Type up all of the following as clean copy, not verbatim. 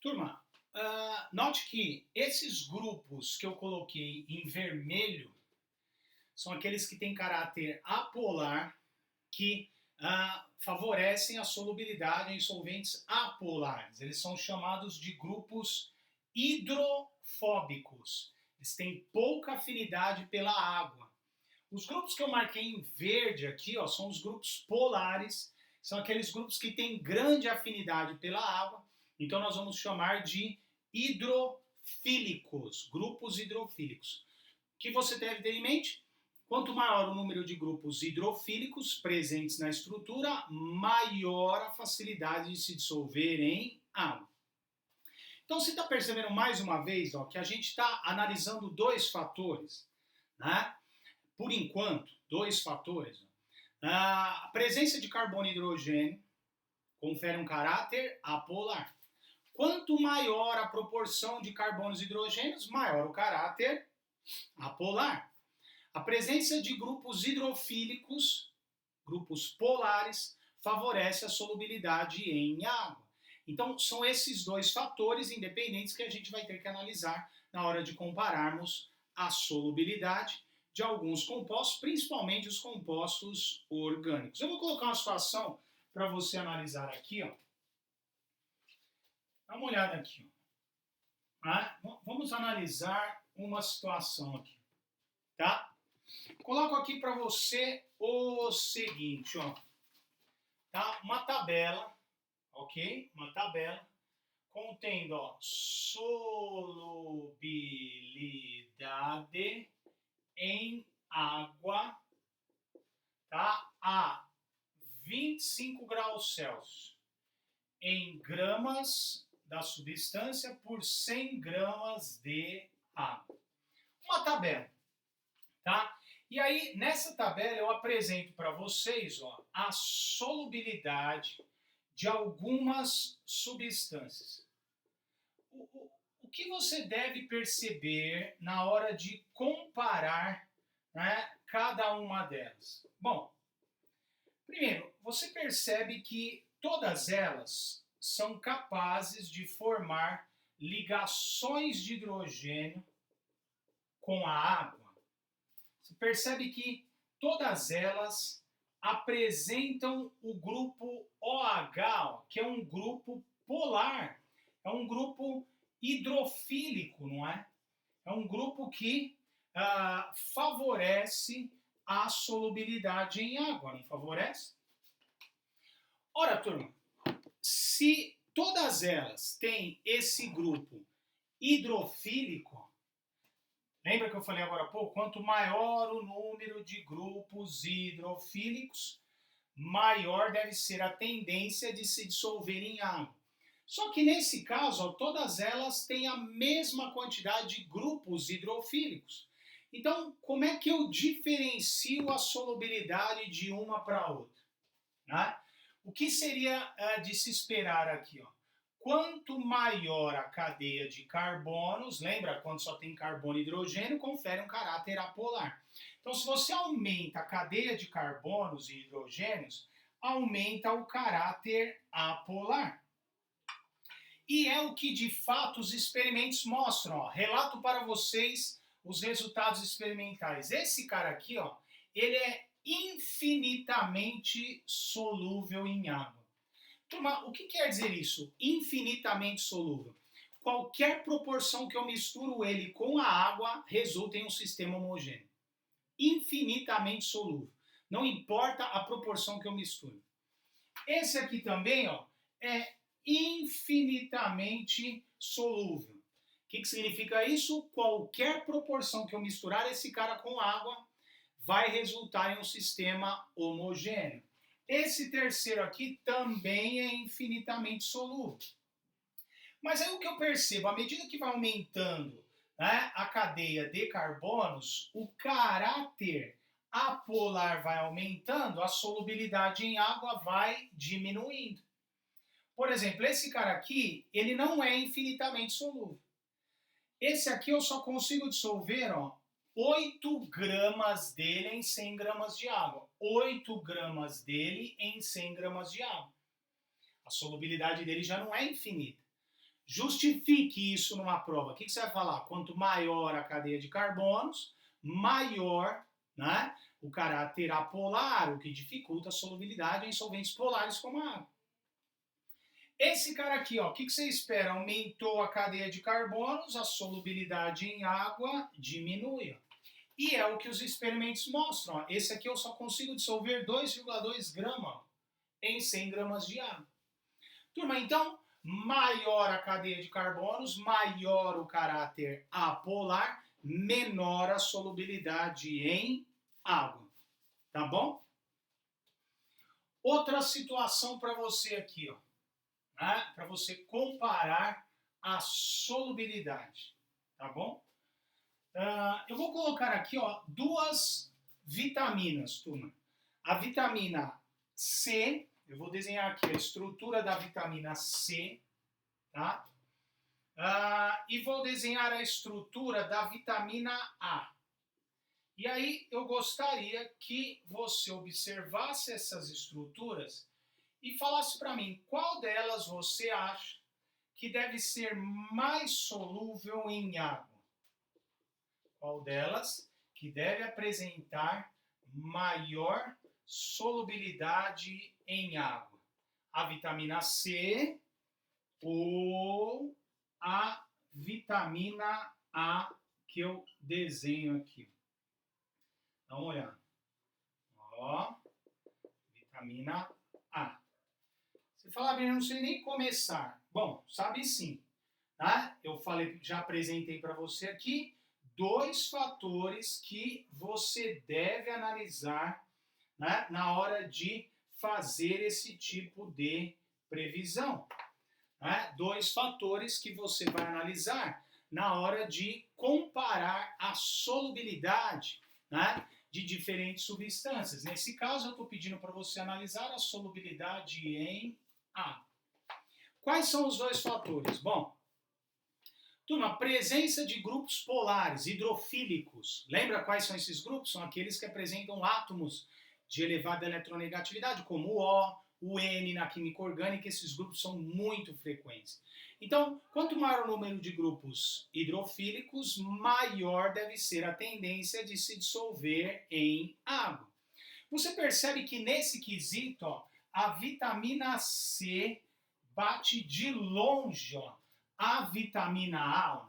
Turma, note que esses grupos que eu coloquei em vermelho são aqueles que têm caráter apolar, que favorecem a solubilidade em solventes apolares. Eles são chamados de grupos hidrofóbicos. Eles têm pouca afinidade pela água. Os grupos que eu marquei em verde aqui, ó, são os grupos polares, são aqueles grupos que têm grande afinidade pela água, então nós vamos chamar de hidrofílicos, grupos hidrofílicos. O que você deve ter em mente? Quanto maior o número de grupos hidrofílicos presentes na estrutura, maior a facilidade de se dissolver em água. Então você está percebendo mais uma vez, ó, que a gente está analisando dois fatores, né? Por enquanto, dois fatores. A presença de carbono e hidrogênio confere um caráter apolar. Quanto maior a proporção de carbonos e hidrogênios, maior o caráter apolar. A presença de grupos hidrofílicos, grupos polares, favorece a solubilidade em água. Então, são esses dois fatores independentes que a gente vai ter que analisar na hora de compararmos a solubilidade de alguns compostos, principalmente os compostos orgânicos. Eu vou colocar uma situação para você analisar aqui, ó. Dá uma olhada aqui, ó. Vamos analisar uma situação aqui, tá? Coloco aqui para você o seguinte, ó. Tá? Uma tabela, ok? Uma tabela contendo, ó, solubilidade em água, tá? A 25 graus Celsius em gramas da substância por 100 gramas de água. Uma tabela, tá? E aí, nessa tabela, eu apresento para vocês, ó, a solubilidade de algumas substâncias. O que você deve perceber na hora de comparar, né, cada uma delas? Bom, primeiro, você percebe que todas elas são capazes de formar ligações de hidrogênio com a água. Você percebe que todas elas apresentam o grupo OH, que é um grupo polar, é um grupo hidrofílico, não é? É um grupo que favorece a solubilidade em água, não favorece? Ora, turma, se todas elas têm esse grupo hidrofílico, lembra que eu falei agora há pouco? Quanto maior o número de grupos hidrofílicos, maior deve ser a tendência de se dissolver em água. Só que nesse caso, ó, todas elas têm a mesma quantidade de grupos hidrofílicos. Então, como é que eu diferencio a solubilidade de uma para a outra? Né? O que seria de se esperar aqui? Ó? Quanto maior a cadeia de carbonos, lembra quando só tem carbono e hidrogênio, confere um caráter apolar. Então, se você aumenta a cadeia de carbonos e hidrogênios, aumenta o caráter apolar. E é o que de fato os experimentos mostram. Ó. Relato para vocês os resultados experimentais. Esse cara aqui, ó, ele é infinitamente solúvel em água. Turma, o que quer dizer isso? Infinitamente solúvel. Qualquer proporção que eu misturo ele com a água resulta em um sistema homogêneo. Infinitamente solúvel. Não importa a proporção que eu misturo. Esse aqui também, ó, é infinitamente solúvel. O que significa isso? Qualquer proporção que eu misturar esse cara com água vai resultar em um sistema homogêneo. Esse terceiro aqui também é infinitamente solúvel. Mas aí o que eu percebo, à medida que vai aumentando, né, a cadeia de carbonos, o caráter apolar vai aumentando, a solubilidade em água vai diminuindo. Por exemplo, esse cara aqui, ele não é infinitamente solúvel. Esse aqui eu só consigo dissolver, ó, 8 gramas dele em 100 gramas de água. 8 gramas dele em 100 gramas de água. A solubilidade dele já não é infinita. Justifique isso numa prova. O que você vai falar? Quanto maior a cadeia de carbonos, maior, né, o caráter apolar, o que dificulta a solubilidade em solventes polares como a água. Esse cara aqui, ó, o que você espera? Aumentou a cadeia de carbonos, a solubilidade em água diminui. E é o que os experimentos mostram. Ó. Esse aqui eu só consigo dissolver 2,2 gramas em 100 gramas de água. Turma, então, maior a cadeia de carbonos, maior o caráter apolar, menor a solubilidade em água. Tá bom? Outra situação para você aqui, ó, né? Para você comparar a solubilidade. Tá bom? Eu vou colocar aqui, ó, duas vitaminas, turma. A vitamina C, eu vou desenhar aqui a estrutura da vitamina C, tá? E vou desenhar a estrutura da vitamina A. E aí eu gostaria que você observasse essas estruturas e falasse para mim qual delas você acha que deve ser mais solúvel em água. Qual delas que deve apresentar maior solubilidade em água? A vitamina C ou a vitamina A que eu desenho aqui? Dá uma olhada. Ó, vitamina A. Você fala, bem, eu não sei nem começar. Bom, sabe sim. Tá? Eu falei, já apresentei para você aqui dois fatores que você deve analisar, né, na hora de fazer esse tipo de previsão. Né? Dois fatores que você vai analisar na hora de comparar a solubilidade, né, de diferentes substâncias. Nesse caso, eu estou pedindo para você analisar a solubilidade em água. Quais são os dois fatores? Bom, turma, presença de grupos polares, hidrofílicos. Lembra quais são esses grupos? São aqueles que apresentam átomos de elevada eletronegatividade, como o O, o N na química orgânica. Esses grupos são muito frequentes. Então, quanto maior o número de grupos hidrofílicos, maior deve ser a tendência de se dissolver em água. Você percebe que nesse quesito, ó, a vitamina C bate de longe, ó, a vitamina A. Ó.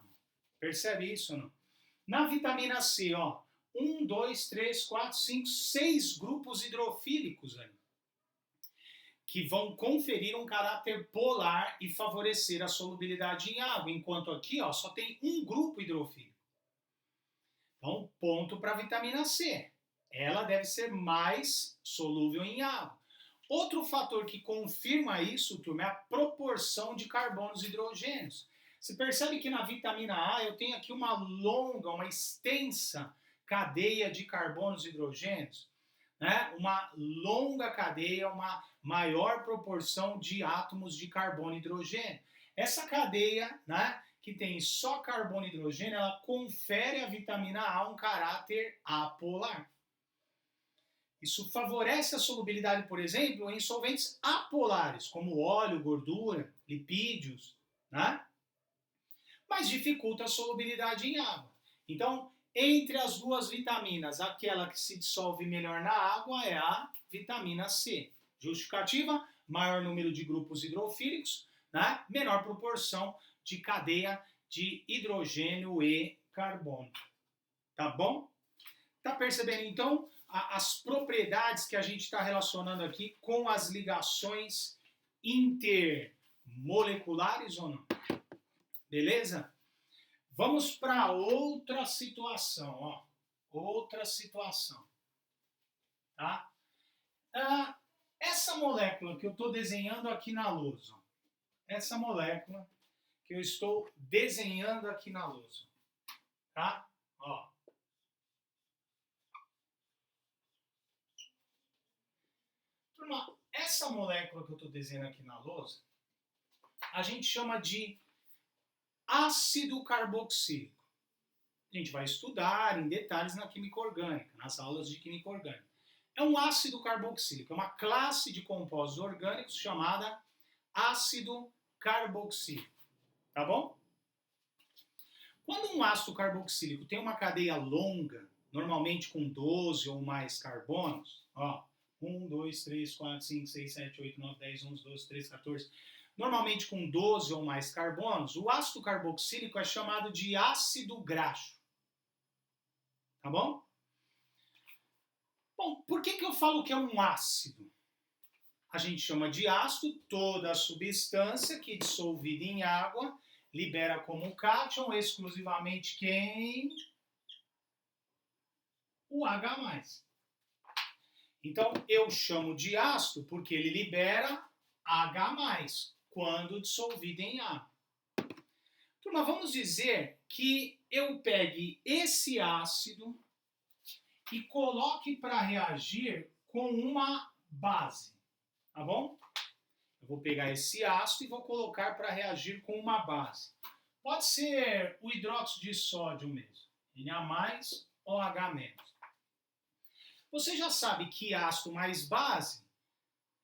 Percebe isso, não? Na vitamina C, ó, 1, 2, 3, 4, 5, 6 grupos hidrofílicos ali, que vão conferir um caráter polar e favorecer a solubilidade em água, enquanto aqui, ó, só tem um grupo hidrofílico. Então, ponto para a vitamina C. Ela deve ser mais solúvel em água. Outro fator que confirma isso, turma, é a proporção de carbonos e hidrogênios. Você percebe que na vitamina A eu tenho aqui uma longa, uma extensa cadeia de carbonos e hidrogênios, né? Uma longa cadeia, uma maior proporção de átomos de carbono e hidrogênio. Essa cadeia, né, que tem só carbono e hidrogênio, ela confere à vitamina A um caráter apolar. Isso favorece a solubilidade, por exemplo, em solventes apolares, como óleo, gordura, lipídios, né? Mas dificulta a solubilidade em água. Então, entre as duas vitaminas, aquela que se dissolve melhor na água é a vitamina C. Justificativa, maior número de grupos hidrofílicos, né? Menor proporção de cadeia de hidrogênio e carbono. Tá bom? Tá percebendo, então, as propriedades que a gente está relacionando aqui com as ligações intermoleculares ou não? Beleza? Vamos para outra situação, ó. Outra situação. Tá? Essa molécula que eu estou desenhando aqui na lousa, essa molécula que eu estou desenhando aqui na lousa, tá? Ó. Turma, essa molécula que eu estou desenhando aqui na lousa, a gente chama de ácido carboxílico. A gente vai estudar em detalhes na química orgânica, nas aulas de química orgânica. É um ácido carboxílico, é uma classe de compostos orgânicos chamada ácido carboxílico. tá bom? Quando um ácido carboxílico tem uma cadeia longa, normalmente com 12 ou mais carbonos, ó, 1, 2, 3, 4, 5, 6, 7, 8, 9, 10, 11, 12, 13, 14, normalmente com 12 ou mais carbonos, o ácido carboxílico é chamado de ácido graxo, tá bom? Bom, por que eu falo que é um ácido? A gente chama de ácido toda a substância que, dissolvida em água, libera como cátion exclusivamente quem? O H+. Então, eu chamo de ácido porque ele libera H+, quando dissolvido em água. Turma, vamos dizer que eu pegue esse ácido e coloque para reagir com uma base, tá bom? Eu vou pegar esse ácido e vou colocar para reagir com uma base. Pode ser o hidróxido de sódio mesmo, Na+ ou H-. Você já sabe que ácido mais base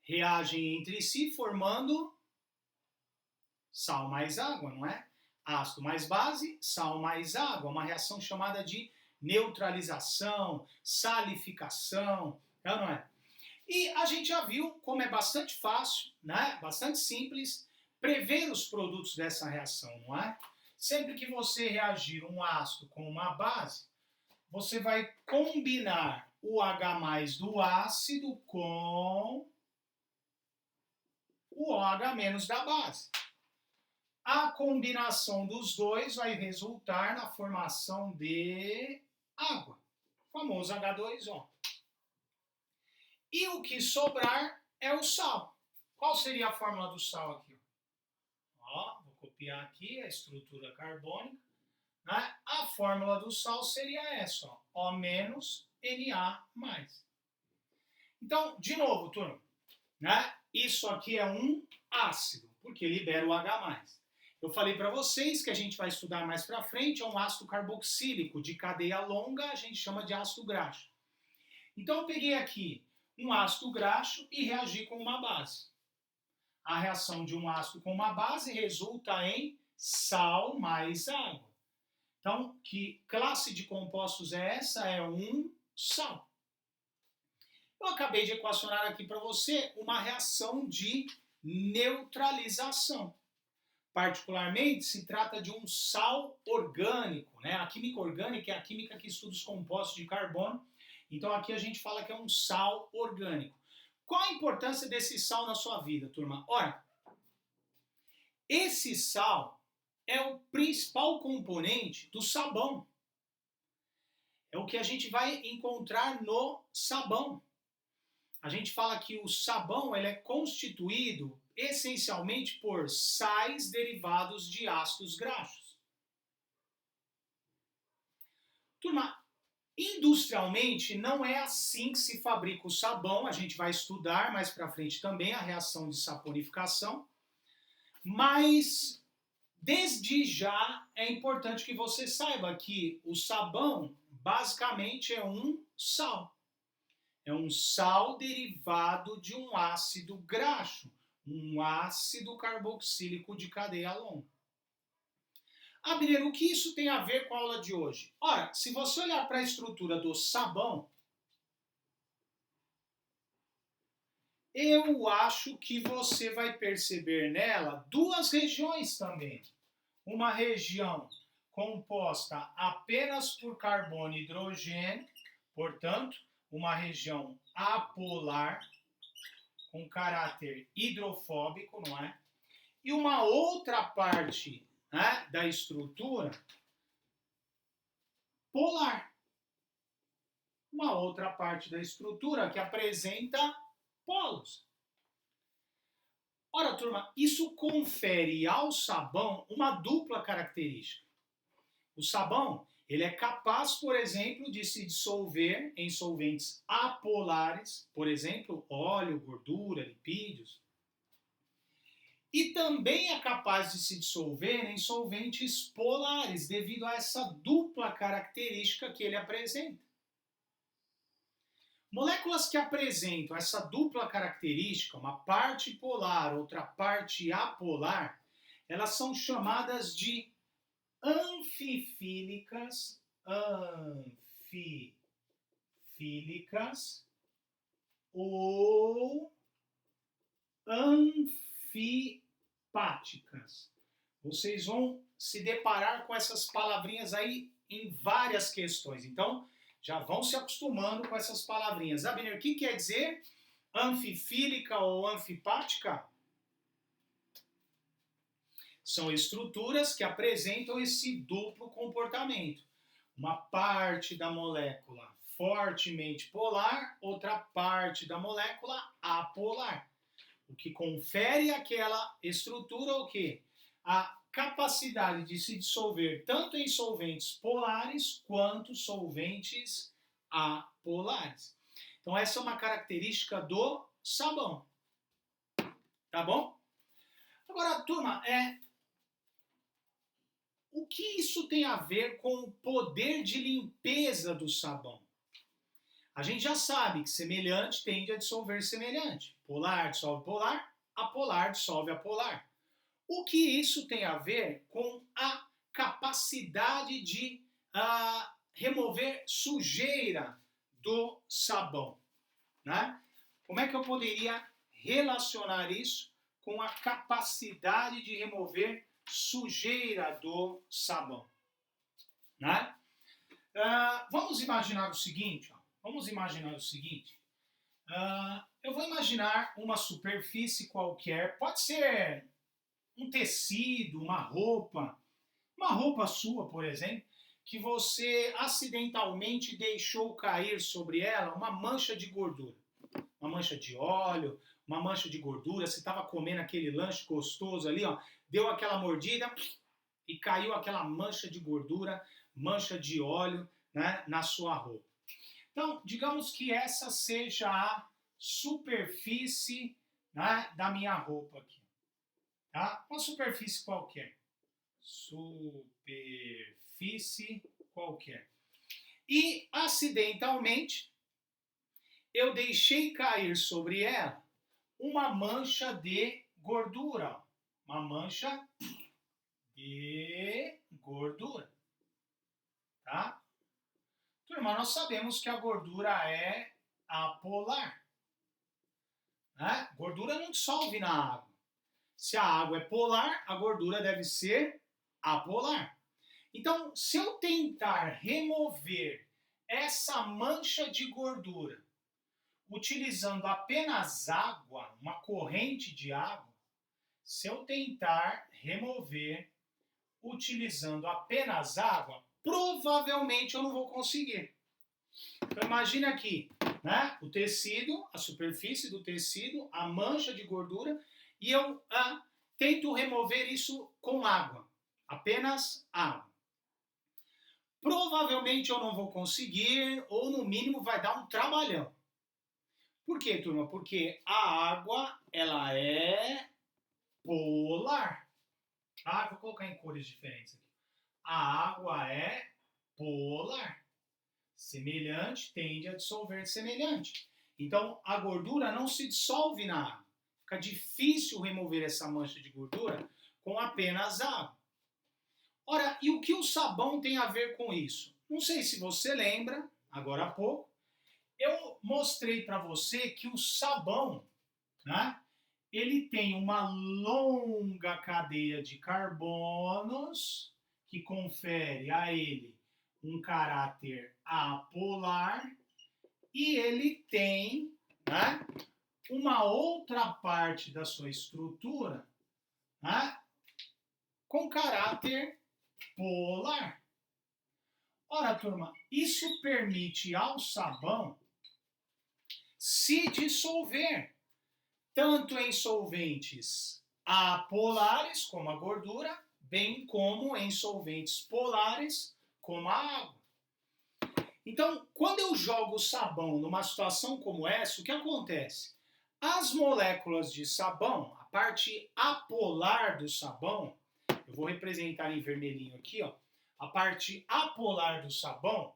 reagem entre si formando sal mais água, não é? Ácido mais base, sal mais água, uma reação chamada de neutralização, salificação, não é? E a gente já viu como é bastante fácil, né? Bastante simples, prever os produtos dessa reação, não é? Sempre que você reagir um ácido com uma base, você vai combinar o H+ do ácido com o OH- da base. A combinação dos dois vai resultar na formação de água, o famoso H2O. E o que sobrar é o sal. Qual seria a fórmula do sal aqui? Ó, vou copiar aqui a estrutura carbônica. Né? A fórmula do sal seria essa, ó, O-Na+. Então, de novo, turma, né? Isso aqui é um ácido, porque libera o H+. Eu falei para vocês que a gente vai estudar mais para frente, é um ácido carboxílico de cadeia longa, a gente chama de ácido graxo. Então, eu peguei aqui um ácido graxo e reagi com uma base. A reação de um ácido com uma base resulta em sal mais água. Então, que classe de compostos é essa? É um sal. Eu acabei de equacionar aqui para você uma reação de neutralização. Particularmente, se trata de um sal orgânico, né? A química orgânica é a química que estuda os compostos de carbono. Então, aqui a gente fala que é um sal orgânico. Qual a importância desse sal na sua vida, turma? Ora, esse sal é o principal componente do sabão. É o que a gente vai encontrar no sabão. A gente fala que o sabão ele é constituído essencialmente por sais derivados de ácidos graxos. Turma, industrialmente não é assim que se fabrica o sabão, a gente vai estudar mais para frente também a reação de saponificação, mas desde já é importante que você saiba que o sabão basicamente é um sal. É um sal derivado de um ácido graxo, um ácido carboxílico de cadeia longa. Abner, o que isso tem a ver com a aula de hoje? Ora, se você olhar para a estrutura do sabão, eu acho que você vai perceber nela duas regiões também. Uma região composta apenas por carbono e hidrogênio, portanto, uma região apolar, com caráter hidrofóbico, não é? E uma outra parte, né, da estrutura polar. Uma outra parte da estrutura que apresenta polos. Ora, turma, isso confere ao sabão uma dupla característica. O sabão, ele é capaz, por exemplo, de se dissolver em solventes apolares, por exemplo, óleo, gordura, lipídios. E também é capaz de se dissolver em solventes polares, devido a essa dupla característica que ele apresenta. Moléculas que apresentam essa dupla característica, uma parte polar, outra parte apolar, elas são chamadas de anfifílicas, ou anfipáticas. Vocês vão se deparar com essas palavrinhas aí em várias questões. Então, já vão se acostumando com essas palavrinhas. Abner, o que quer dizer anfifílica ou anfipática? São estruturas que apresentam esse duplo comportamento. Uma parte da molécula fortemente polar, outra parte da molécula apolar. O que confere àquela estrutura o quê? A capacidade de se dissolver tanto em solventes polares quanto solventes apolares. Então essa é uma característica do sabão. Tá bom? Agora, turma, o que isso tem a ver com o poder de limpeza do sabão? A gente já sabe que semelhante tende a dissolver semelhante. Polar dissolve polar, apolar dissolve apolar. O que isso tem a ver com a capacidade de remover sujeira do sabão? Né? Como é que eu poderia relacionar isso com a capacidade de remover sujeira do sabão? Né? Vamos imaginar o seguinte, ó. Eu vou imaginar uma superfície qualquer, pode ser um tecido, uma roupa sua, por exemplo, que você acidentalmente deixou cair sobre ela uma mancha de gordura, uma mancha de óleo, uma mancha de gordura. Você estava comendo aquele lanche gostoso ali, ó, deu aquela mordida e caiu aquela mancha de gordura, mancha de óleo, né, na sua roupa. Então, digamos que essa seja a superfície, né, da minha roupa aqui. Tá? Uma superfície qualquer. Superfície qualquer. E, acidentalmente, eu deixei cair sobre ela uma mancha de gordura. Uma mancha de gordura. Tá? Turma, nós sabemos que a gordura é apolar. Né? Gordura não dissolve na água. Se a água é polar, a gordura deve ser apolar. Então, se eu tentar remover essa mancha de gordura utilizando apenas água, uma corrente de água, se eu tentar remover utilizando apenas água, provavelmente eu não vou conseguir. Então imagine aqui, né, o tecido, a superfície do tecido, a mancha de gordura, e eu tento remover isso com água, apenas água. Provavelmente eu não vou conseguir, ou no mínimo vai dar um trabalhão. Por quê, turma? Porque a água, ela é polar. Ah, vou colocar em cores diferentes aqui. A água é polar. Semelhante tende a dissolver semelhante. Então, a gordura não se dissolve na água. Fica difícil remover essa mancha de gordura com apenas água. Ora, e o que o sabão tem a ver com isso? Não sei se você lembra, agora há pouco, eu mostrei para você que o sabão, né, ele tem uma longa cadeia de carbonos que confere a ele um caráter apolar, e ele tem, né, uma outra parte da sua estrutura, né, com caráter polar. Ora, turma, isso permite ao sabão se dissolver tanto em solventes apolares, como a gordura, bem como em solventes polares, como a água. Então, quando eu jogo sabão numa situação como essa, o que acontece? As moléculas de sabão, a parte apolar do sabão, eu vou representar em vermelhinho aqui, ó, a parte apolar do sabão,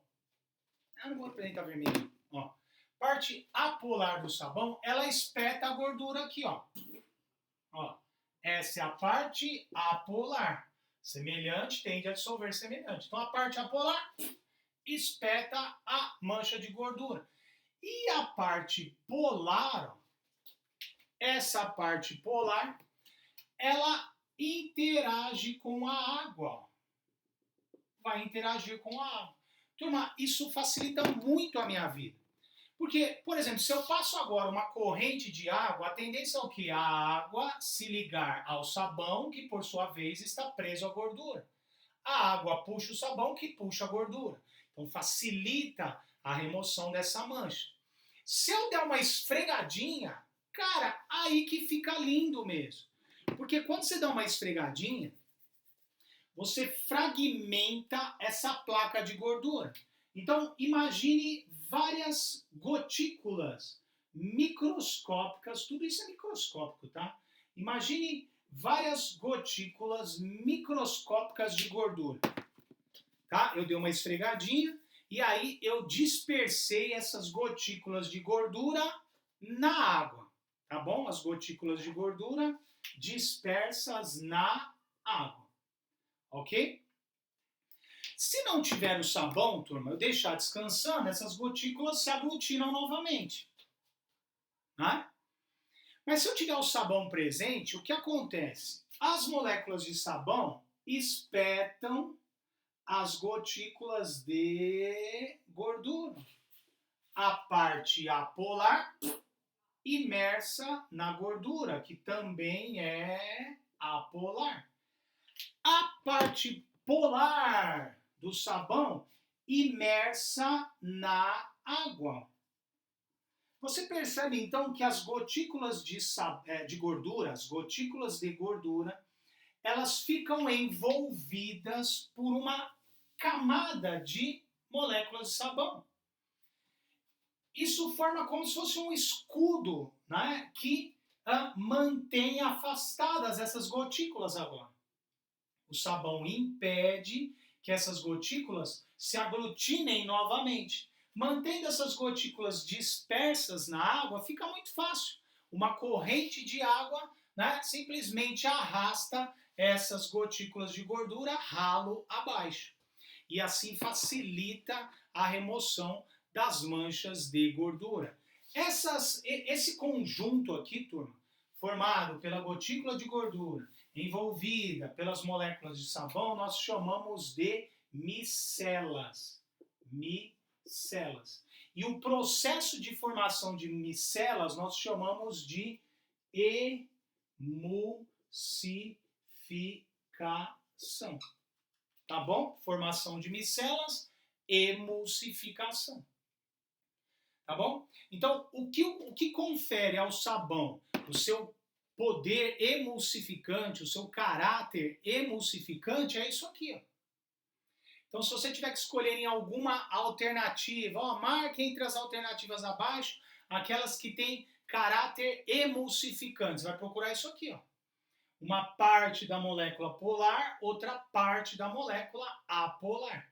eu não vou representar vermelhinho, ó, parte apolar do sabão, ela espeta a gordura aqui, ó. Ó, Essa é a parte apolar. Semelhante tende a dissolver semelhante. Então, a parte apolar espeta a mancha de gordura. E a parte polar, essa parte polar, ela interage com a água. Vai interagir com a água. Turma, isso facilita muito a minha vida. Porque, por exemplo, se eu passo agora uma corrente de água, a tendência é o quê? A água se ligar ao sabão, que por sua vez está preso à gordura. A água puxa o sabão, que puxa a gordura. Então facilita a remoção dessa mancha. Se eu der uma esfregadinha, cara, aí que fica lindo mesmo. Porque quando você dá uma esfregadinha, você fragmenta essa placa de gordura. Então, imagine várias gotículas microscópicas, tudo isso é microscópico, tá? Imagine várias gotículas microscópicas de gordura, tá? Eu dei uma esfregadinha e aí eu dispersei essas gotículas de gordura na água, tá bom? As gotículas de gordura dispersas na água, ok? Se não tiver o sabão, turma, eu deixar descansando, essas gotículas se aglutinam novamente, né? Mas se eu tiver o sabão presente, o que acontece? As moléculas de sabão espetam as gotículas de gordura. A parte apolar imersa na gordura, que também é apolar. A parte polar do sabão imersa na água. Você percebe então que as gotículas de gordura, as gotículas de gordura, elas ficam envolvidas por uma camada de moléculas de sabão. Isso forma como se fosse um escudo, né, que mantém afastadas essas gotículas agora. O sabão impede que essas gotículas se aglutinem novamente. Mantendo essas gotículas dispersas na água, fica muito fácil. Uma corrente de água, né, simplesmente arrasta essas gotículas de gordura ralo abaixo. E assim facilita a remoção das manchas de gordura. Esse conjunto aqui, turma, formado pela gotícula de gordura, envolvida pelas moléculas de sabão, nós chamamos de micelas. Micelas. E o processo de formação de micelas nós chamamos de emulsificação. Tá bom? Formação de micelas, emulsificação. Tá bom? Então, o que confere ao sabão o seu poder emulsificante, o seu caráter emulsificante é isso aqui, ó. Então, se você tiver que escolher em alguma alternativa, ó, marque entre as alternativas abaixo aquelas que têm caráter emulsificante. Você vai procurar isso aqui, ó. Uma parte da molécula polar, outra parte da molécula apolar.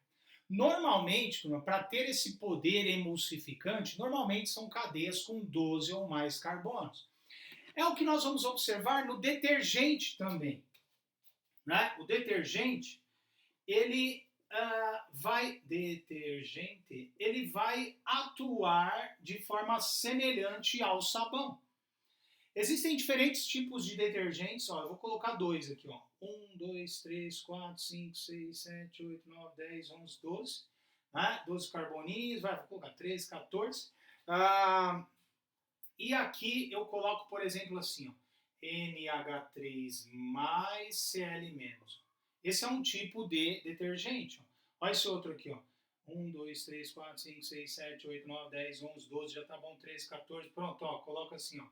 Normalmente, para ter esse poder emulsificante, normalmente são cadeias com 12 ou mais carbonos. É o que nós vamos observar no detergente também, né? O detergente, ele vai atuar de forma semelhante ao sabão. Existem diferentes tipos de detergentes, ó, eu vou colocar dois aqui, ó. 1, 2, 3, 4, 5, 6, 7, 8, 9, 10, 11, 12. Né? 12 carboninhos, vou colocar 13, 14. E aqui eu coloco, por exemplo, assim, ó, NH3 mais Cl-. Esse é um tipo de detergente. Ó. Olha esse outro aqui, ó. 1, 2, 3, 4, 5, 6, 7, 8, 9, 10, 11, 12, já tá bom, 13, 14. Pronto, ó, coloca assim, ó.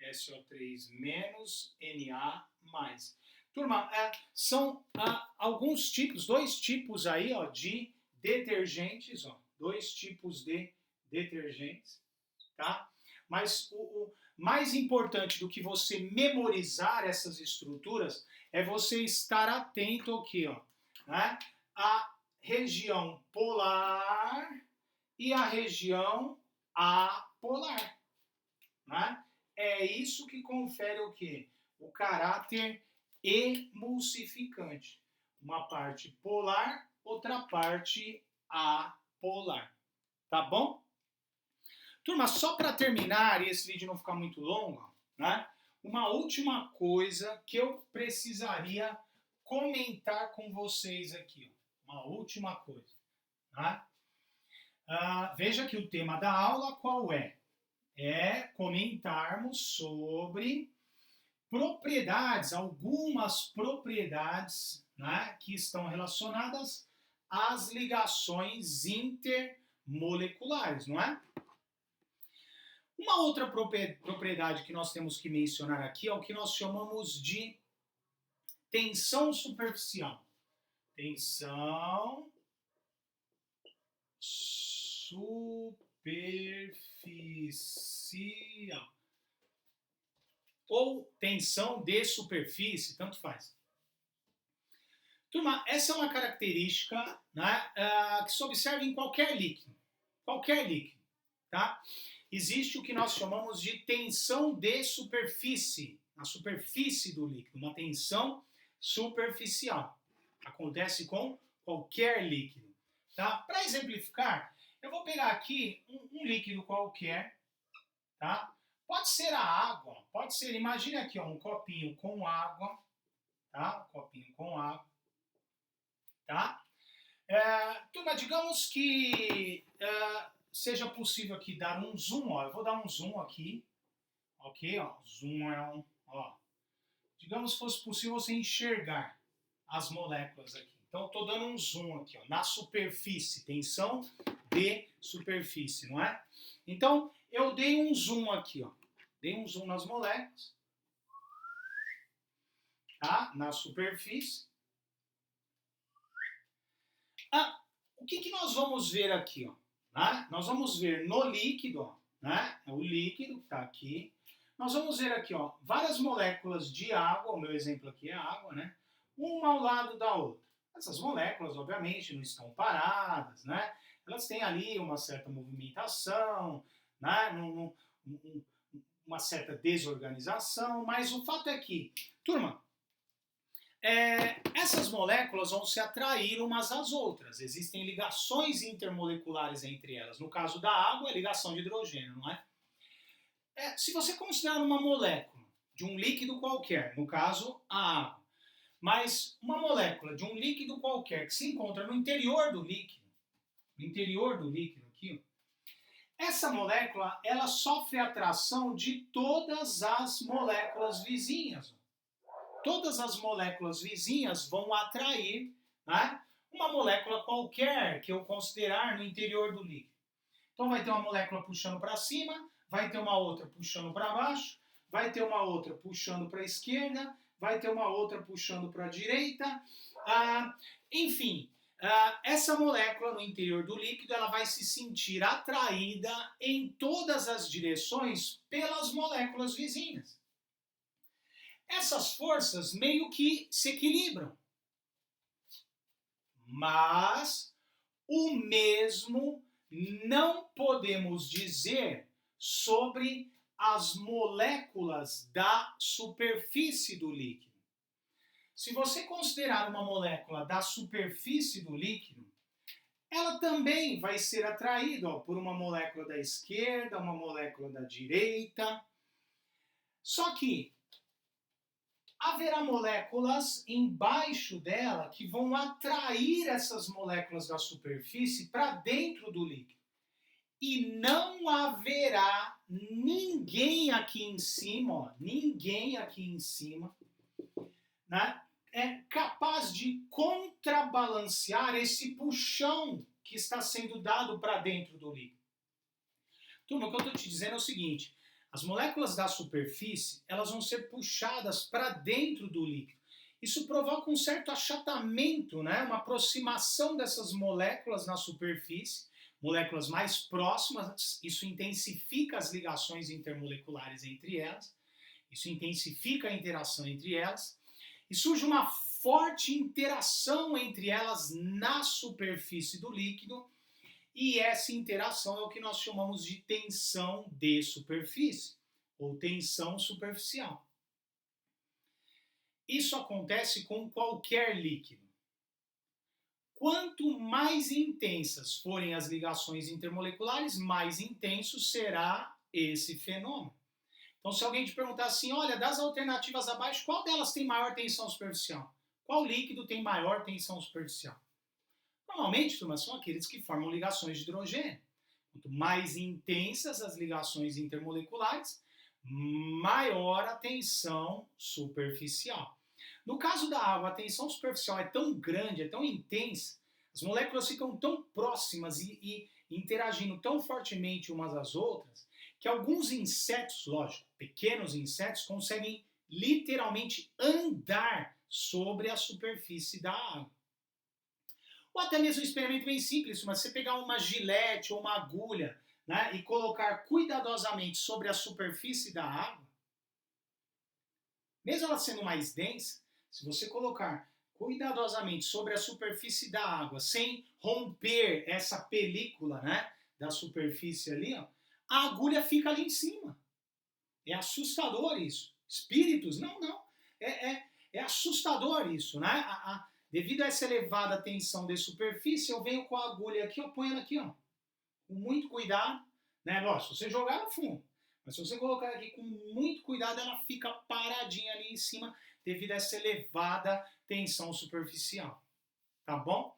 SO3 menos Na mais. Turma, são alguns tipos, dois tipos aí, ó, de detergentes, ó. Dois tipos de detergentes, tá? Mas o mais importante do que você memorizar essas estruturas é você estar atento ao que, ó, né? A região polar e a região apolar, né? É isso que confere o quê? o caráter emulsificante. Uma parte polar, outra parte apolar. Tá bom? Turma, só para terminar, e esse vídeo não ficar muito longo, né? Uma última coisa que eu precisaria comentar com vocês aqui. Ó. Uma última coisa. Tá? Veja que o tema da aula qual é? É comentarmos sobre propriedades, algumas propriedades, né, que estão relacionadas às ligações intermoleculares, não é? Uma outra propriedade que nós temos que mencionar aqui é o que nós chamamos de tensão superficial. Tensão superficial. Ou tensão de superfície, tanto faz. Turma, essa é uma característica, né, que se observa em qualquer líquido. Qualquer líquido, tá? Existe o que nós chamamos de tensão de superfície, na superfície do líquido, uma tensão superficial. Acontece com qualquer líquido, tá? Para exemplificar, eu vou pegar aqui um líquido qualquer, tá? Pode ser a água, pode ser, imagine aqui, ó, um copinho com água, tá? Um copinho com água, tá? Turma, digamos que seja possível aqui dar um zoom, ó, eu vou dar um zoom aqui, ok? Ó, zoom é um, ó. Digamos que fosse possível você enxergar as moléculas aqui. Então, eu estou dando um zoom aqui, ó, na superfície, tensão de superfície, não é? Então, eu dei um zoom aqui, ó. Dei um zoom nas moléculas, tá? Na superfície. O que nós vamos ver aqui, ó? Né? Nós vamos ver no líquido, ó, né? O líquido que está aqui. Nós vamos ver aqui, ó, várias moléculas de água, o meu exemplo aqui é água, né? Uma ao lado da outra. Essas moléculas, obviamente, não estão paradas, né? Elas têm ali uma certa movimentação, né? Uma certa desorganização, mas o fato é que, turma, essas moléculas vão se atrair umas às outras. Existem ligações intermoleculares entre elas. No caso da água, é ligação de hidrogênio, não é? Se você considerar uma molécula de um líquido qualquer, no caso, a água, mas uma molécula de um líquido qualquer que se encontra no interior do líquido aqui, essa molécula, ela sofre atração de todas as moléculas vizinhas. Todas as moléculas vizinhas vão atrair, né, uma molécula qualquer que eu considerar no interior do líquido. Então vai ter uma molécula puxando para cima, vai ter uma outra puxando para baixo, vai ter uma outra puxando para a esquerda, vai ter uma outra puxando para a direita. Enfim, essa molécula no interior do líquido ela vai se sentir atraída em todas as direções pelas moléculas vizinhas. Essas forças meio que se equilibram. Mas o mesmo não podemos dizer sobre as moléculas da superfície do líquido. Se você considerar uma molécula da superfície do líquido, ela também vai ser atraída, ó, por uma molécula da esquerda, uma molécula da direita. Só que haverá moléculas embaixo dela que vão atrair essas moléculas da superfície para dentro do líquido. E não haverá ninguém aqui em cima, ó, né, capaz de contrabalancear esse puxão que está sendo dado para dentro do líquido. Turma, o que eu estou te dizendo é o seguinte: as moléculas da superfície elas vão ser puxadas para dentro do líquido. Isso provoca um certo achatamento, né? Uma aproximação dessas moléculas na superfície, moléculas mais próximas, isso intensifica as ligações intermoleculares entre elas, isso intensifica a interação entre elas, e surge uma forte interação entre elas na superfície do líquido, e essa interação é o que nós chamamos de tensão de superfície, ou tensão superficial. isso acontece com qualquer líquido. Quanto mais intensas forem as ligações intermoleculares, mais intenso será esse fenômeno. Então, se alguém te perguntar assim, olha, das alternativas abaixo, qual delas tem maior tensão superficial? Qual líquido tem maior tensão superficial? Normalmente, turma, são aqueles que formam ligações de hidrogênio. Quanto mais intensas as ligações intermoleculares, maior a tensão superficial. No caso da água, a tensão superficial é tão grande, é tão intensa, as moléculas ficam tão próximas e interagindo tão fortemente umas às outras, que alguns insetos, lógico, pequenos insetos, conseguem literalmente andar sobre a superfície da água. Ou até mesmo um experimento bem simples, mas você pegar uma gilete ou uma agulha, né, e colocar cuidadosamente sobre a superfície da água, mesmo ela sendo mais densa, se você colocar cuidadosamente sobre a superfície da água, sem romper essa película, né, da superfície ali, ó, a agulha fica ali em cima. É assustador isso. Espíritos? Não. É assustador isso, né? Devido a essa elevada tensão de superfície, eu venho com a agulha aqui, eu ponho ela aqui, ó, com muito cuidado, né? Lógico, se você jogar ela fundo, mas se você colocar aqui com muito cuidado, ela fica paradinha ali em cima, devido a essa elevada tensão superficial. Tá bom?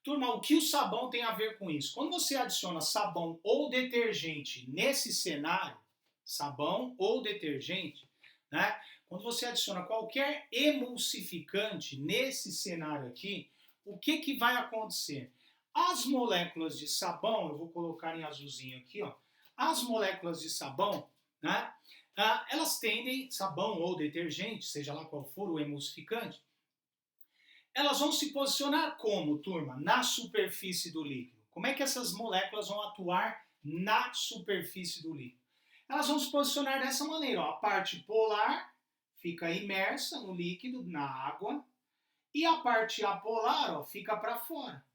Turma, o que o sabão tem a ver com isso? Quando você adiciona sabão ou detergente nesse cenário, sabão ou detergente, né? Quando você adiciona qualquer emulsificante nesse cenário aqui, o que vai acontecer? As moléculas de sabão, eu vou colocar em azulzinho aqui, ó, as moléculas de sabão, né? Elas tendem, sabão ou detergente, seja lá qual for o emulsificante, elas vão se posicionar como, turma? Na superfície do líquido. Como é que essas moléculas vão atuar na superfície do líquido? Elas vão se posicionar dessa maneira, ó. A parte polar fica imersa no líquido, na água, e a parte apolar, ó, fica para fora.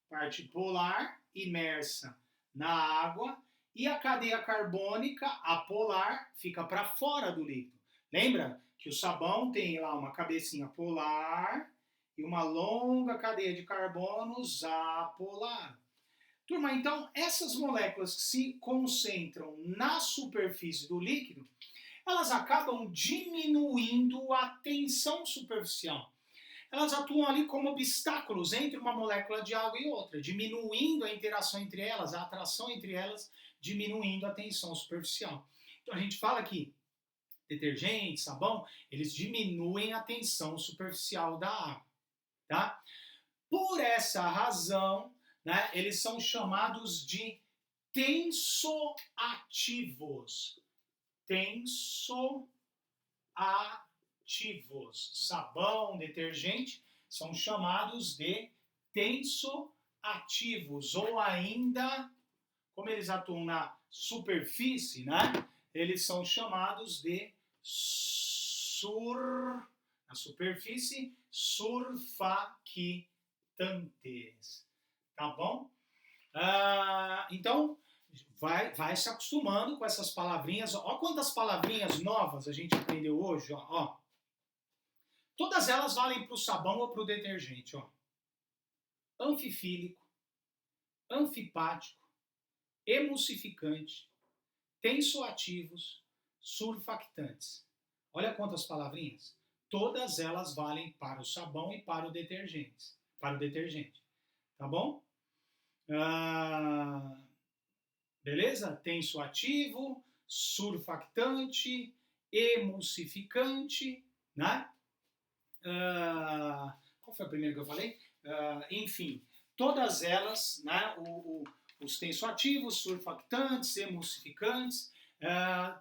Parte polar imersa na água e a cadeia carbônica apolar fica para fora do líquido. Lembra que o sabão tem lá uma cabecinha polar e uma longa cadeia de carbonos apolar. Turma, então essas moléculas que se concentram na superfície do líquido, elas acabam diminuindo a tensão superficial. Elas atuam ali como obstáculos entre uma molécula de água e outra, diminuindo a interação entre elas, a atração entre elas, diminuindo a tensão superficial. Então a gente fala que detergente, sabão, eles diminuem a tensão superficial da água. Tá? Por essa razão, né, eles são chamados de tensoativos. Tensoativos. Sabão, detergente, são chamados de tensoativos. Ou ainda, como eles atuam na superfície, né, eles são chamados de na superfície, surfactantes. Tá bom? Então, vai se acostumando com essas palavrinhas. Olha quantas palavrinhas novas a gente aprendeu hoje. Ó. Todas elas valem para o sabão ou para o detergente. Ó. Anfifílico, anfipático, emulsificante, tensoativos, surfactantes. Olha quantas palavrinhas. Todas elas valem para o sabão e para o detergente. Tá bom? Beleza? Tensoativo, surfactante, emulsificante, né? Qual foi a primeira que eu falei? Enfim, todas elas, né? Os tensoativos, surfactantes, emulsificantes,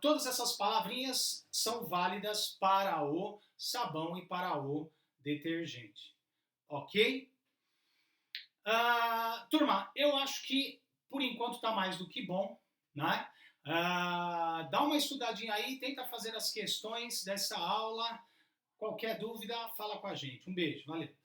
todas essas palavrinhas são válidas para o sabão e para o detergente. Ok? Turma, eu acho que por enquanto está mais do que bom, né? Dá uma estudadinha aí, tenta fazer as questões dessa aula. Qualquer dúvida, fala com a gente. Um beijo, valeu!